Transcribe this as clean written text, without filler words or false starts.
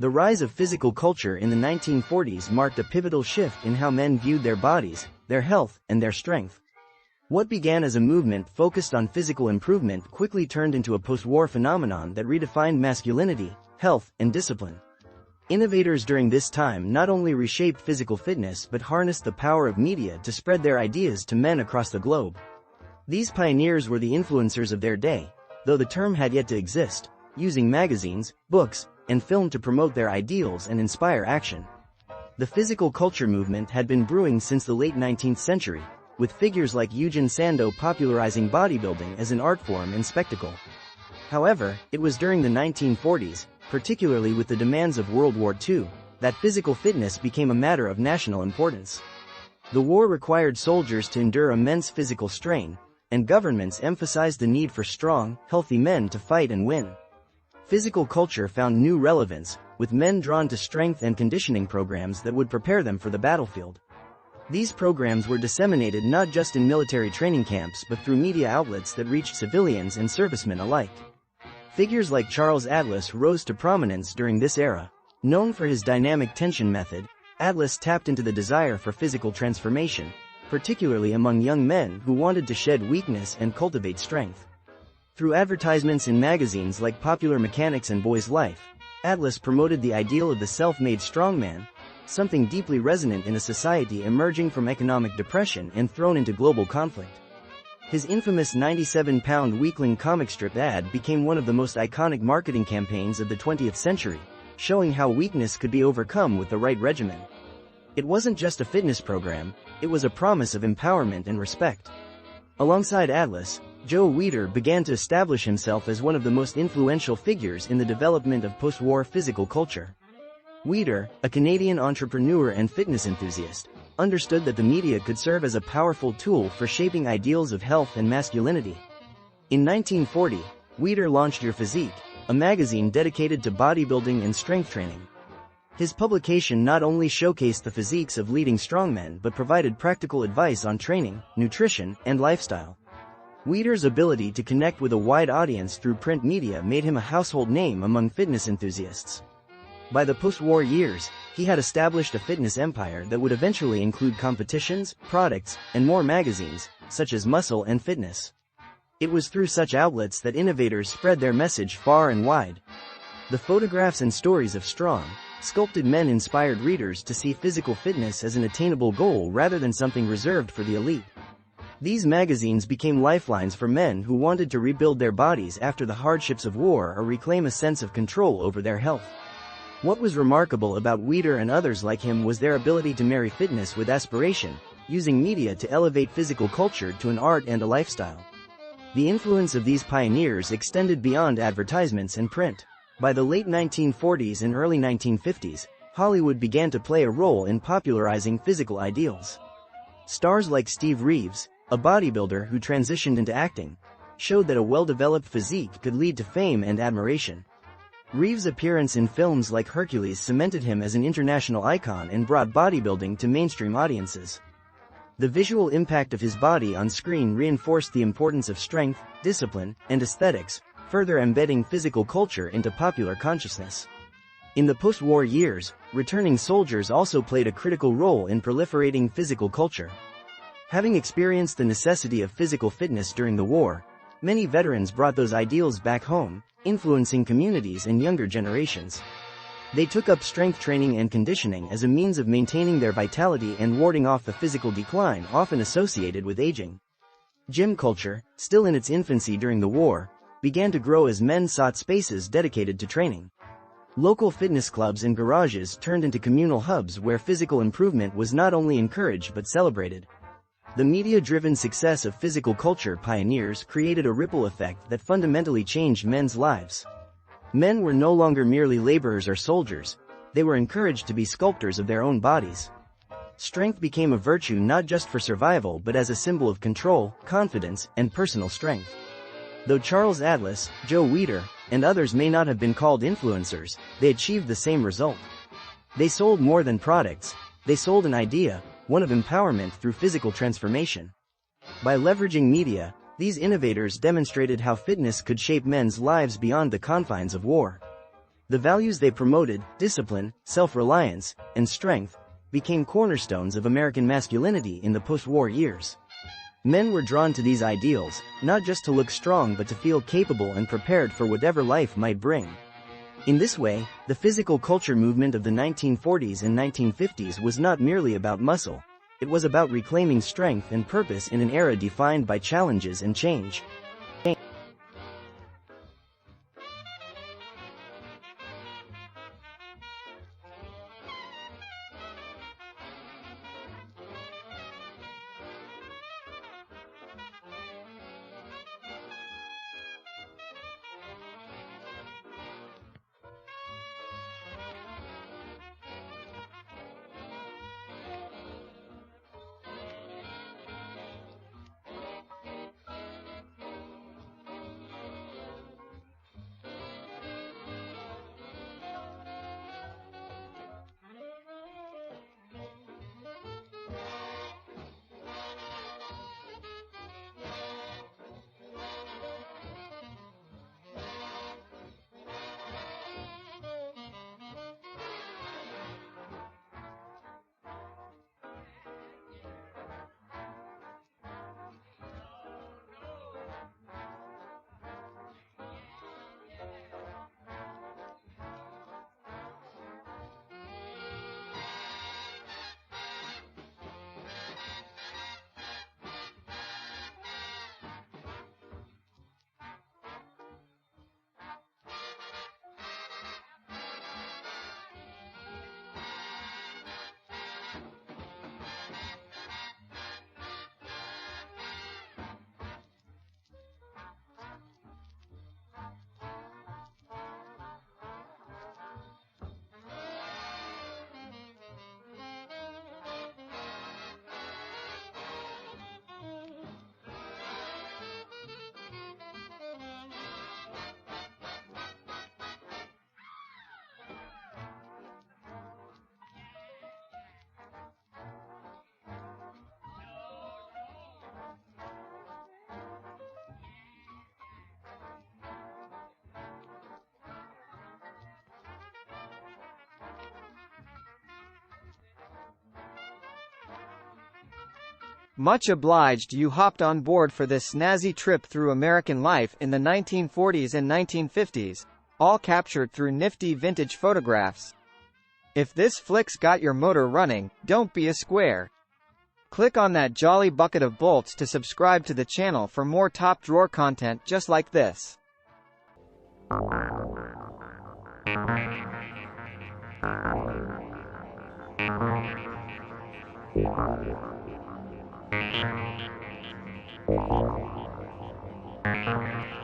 The rise of physical culture in the 1940s marked a pivotal shift in how men viewed their bodies, their health, and their strength. What began as a movement focused on physical improvement quickly turned into a post-war phenomenon that redefined masculinity, health, and discipline. Innovators during this time not only reshaped physical fitness but harnessed the power of media to spread their ideas to men across the globe. These pioneers were the influencers of their day, though the term had yet to exist, using magazines, books, and film to promote their ideals and inspire action. The physical culture movement had been brewing since the late 19th century, with figures like Eugen Sandow popularizing bodybuilding as an art form and spectacle. However, it was during the 1940s, particularly with the demands of World War II, that physical fitness became a matter of national importance. The war required soldiers to endure immense physical strain, and governments emphasized the need for strong, healthy men to fight and win. Physical culture found new relevance, with men drawn to strength and conditioning programs that would prepare them for the battlefield. These programs were disseminated not just in military training camps but through media outlets that reached civilians and servicemen alike. Figures like Charles Atlas rose to prominence during this era. Known for his dynamic tension method, Atlas tapped into the desire for physical transformation, particularly among young men who wanted to shed weakness and cultivate strength. Through advertisements in magazines like Popular Mechanics and Boy's Life, Atlas promoted the ideal of the self-made strongman, something deeply resonant in a society emerging from economic depression and thrown into global conflict. His infamous 97-pound weakling comic strip ad became one of the most iconic marketing campaigns of the 20th century, showing how weakness could be overcome with the right regimen. It wasn't just a fitness program, it was a promise of empowerment and respect. Alongside Atlas, Joe Weider began to establish himself as one of the most influential figures in the development of post-war physical culture. Weider, a Canadian entrepreneur and fitness enthusiast, understood that the media could serve as a powerful tool for shaping ideals of health and masculinity. In 1940, Weider launched Your Physique, a magazine dedicated to bodybuilding and strength training. His publication not only showcased the physiques of leading strongmen but provided practical advice on training, nutrition, and lifestyle. Weider's ability to connect with a wide audience through print media made him a household name among fitness enthusiasts. By the post-war years, he had established a fitness empire that would eventually include competitions, products, and more magazines, such as Muscle and Fitness. It was through such outlets that innovators spread their message far and wide. The photographs and stories of strong, sculpted men inspired readers to see physical fitness as an attainable goal rather than something reserved for the elite. These magazines became lifelines for men who wanted to rebuild their bodies after the hardships of war or reclaim a sense of control over their health. What was remarkable about Weider and others like him was their ability to marry fitness with aspiration, using media to elevate physical culture to an art and a lifestyle. The influence of these pioneers extended beyond advertisements and print. By the late 1940s and early 1950s, Hollywood began to play a role in popularizing physical ideals. Stars like Steve Reeves, a bodybuilder who transitioned into acting, showed that a well-developed physique could lead to fame and admiration. Reeves' appearance in films like Hercules cemented him as an international icon and brought bodybuilding to mainstream audiences. The visual impact of his body on screen reinforced the importance of strength, discipline, and aesthetics, further embedding physical culture into popular consciousness. In the post-war years, returning soldiers also played a critical role in proliferating physical culture. Having experienced the necessity of physical fitness during the war, many veterans brought those ideals back home, influencing communities and younger generations. They took up strength training and conditioning as a means of maintaining their vitality and warding off the physical decline often associated with aging. Gym culture, still in its infancy during the war, began to grow as men sought spaces dedicated to training. Local fitness clubs and garages turned into communal hubs where physical improvement was not only encouraged but celebrated. The media-driven success of physical culture pioneers created a ripple effect that fundamentally changed men's lives. Men were no longer merely laborers or soldiers, they were encouraged to be sculptors of their own bodies. Strength became a virtue not just for survival but as a symbol of control, confidence, and personal strength. Though Charles Atlas, Joe Weider, and others may not have been called influencers, they achieved the same result. They sold more than products, they sold an idea, one of empowerment through physical transformation. By leveraging media, these innovators demonstrated how fitness could shape men's lives beyond the confines of war. The values they promoted, discipline, self-reliance, and strength, became cornerstones of American masculinity in the post-war years. Men were drawn to these ideals, not just to look strong but to feel capable and prepared for whatever life might bring. In this way, the physical culture movement of the 1940s and 1950s was not merely about muscle. It was about reclaiming strength and purpose in an era defined by challenges and change. Much obliged you hopped on board for this snazzy trip through American life in the 1940s and 1950s, all captured through nifty vintage photographs. If this flick's got your motor running, don't be a square. Click on that jolly bucket of bolts to subscribe to the channel for more top drawer content just like this. Thank you.